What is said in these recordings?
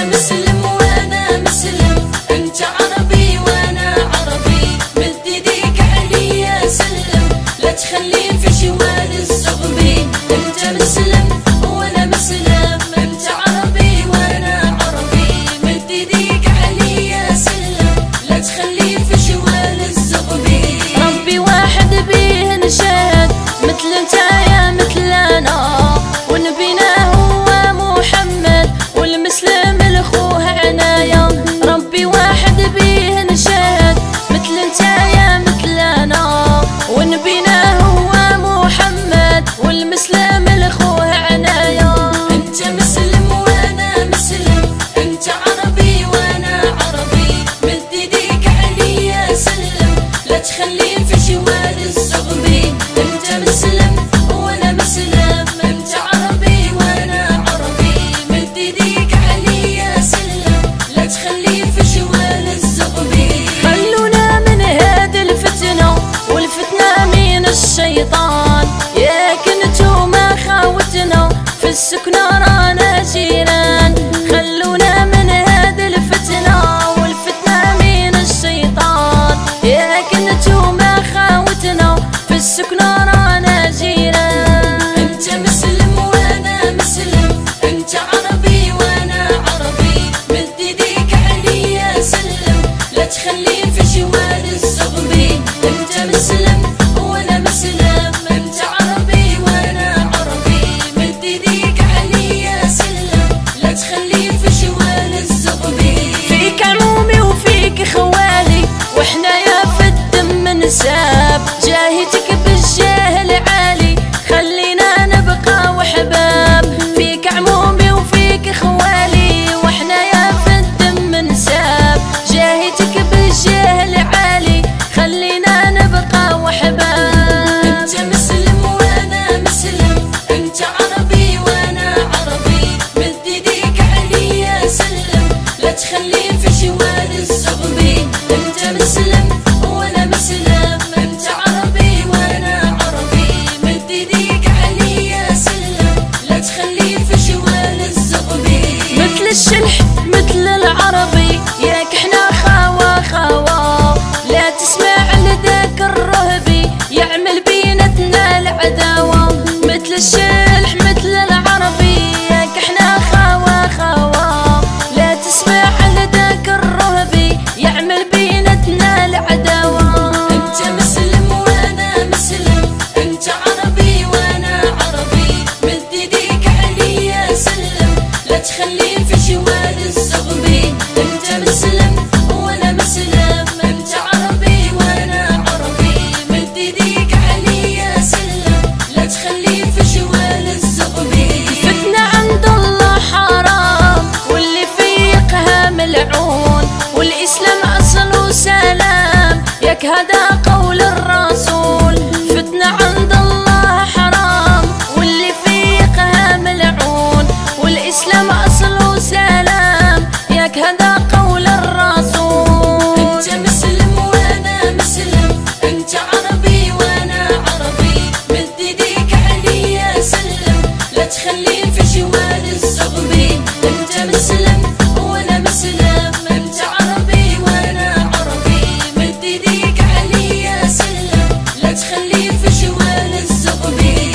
مسلم وانا مسلم، انت عربي وانا عربي، مد ايديك علي سلم، لا تخلي في شوال الزغبي. انت مسلم وانا مسلم، انت عربي وانا عربي، مد ايديك علي سلم، لا تخلي في شوال الزغبي. ربي واحد بيه نشهد، مثل انت يا مثل انا، ونبينا هو محمد، والمسلم لخوه عناية. ربي واحد بيه نشهد، مثل انت يا مثل انا، ونبينا هو محمد، والمسلم لخوه عناية. انت مسلم وانا مسلم، انت عربي وانا عربي، مد ايديك علي سلم، لا تخلي في شوال الزغبي. انت مسلم وانا مسلم، انت عربي وانا عربي، مد ايديك علي سلم، لا تخلي في شوال الزغبي. خلونا من هذه الفتنة، والفتنة من الشيطان، يا كنتو ما خاوتنا في السكنة رانا جيران. خلونا من هذه الفتنة، والفتنة من الشيطان، يا كنتو ما خاوتنا في السكنة رانا جيران. انت مسلم وانا مسلم، انت عربي وانا عربي، مد ايديك علي سلم، لا تخلي في شوال الزغبي. انت مسلم وانا مسلم، انت عربي وانا عربي، مد ايديك علي سلم، لا تخلي في شوال الزغبي. فيك عمومي وفيك خوالي، واحنا يا في الدم نساب، جاهتك بالجاه العالي، خلينا نبقى وحباب. فيك عمومي وفيك خوالي، واحنا يا في الدم نساب، جاهتك بالجاه العالي، خلينا نبقى وحباب. انت مسلم وانا مسلم، انت عربي وانا عربي، مد ايديك علي سلم، لا تخلي في شوال الزغبي. انت مسلم وانا مسلم، انت عربي وانا عربي، مد ايديك علي سلم، لا تخلي في شوال الزغبي. مثل الشلح مثل العربي، ياك احنا خاوة خاوة، لا تسمع لذاك الرهبي يعمل بينتنا العداوة. مثل الشلح مثل العربي، ياك احنا خاوة خاوة، لا تسمع لذاك الرهبي يعمل بينتنا العداوة. انت مسلم وانا مسلم، انت عربي وانا عربي، مد ايديك علي سلم، لا تخلي في شوال الزغبي. انت مسلم وانا مسلم، انت عربي وانا عربي، مد ايديك علي سلم، لا تخلي في شوال الزغبي. فتنة عند الله حرام، واللي فيقها ملعون، والاسلام اصله سلام، ياك هذا قول الرسول. فتنة عند الله حرام، واللي فيقها ملعون، والاسلام اصله سلام، ياك هذا قول الرسول. انت مسلم وانا مسلم، انت عربي وانا عربي، مد ايديك علي سلم، لا تخلي في شوال الزغبي. انت مسلم وانا مسلم، انت عربي وانا عربي، مد ايديك علي سلم، لا تخلي في شوال الزغبي.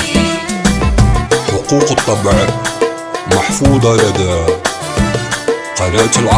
حقوق الطبع محفوظة لدى قناة العرب.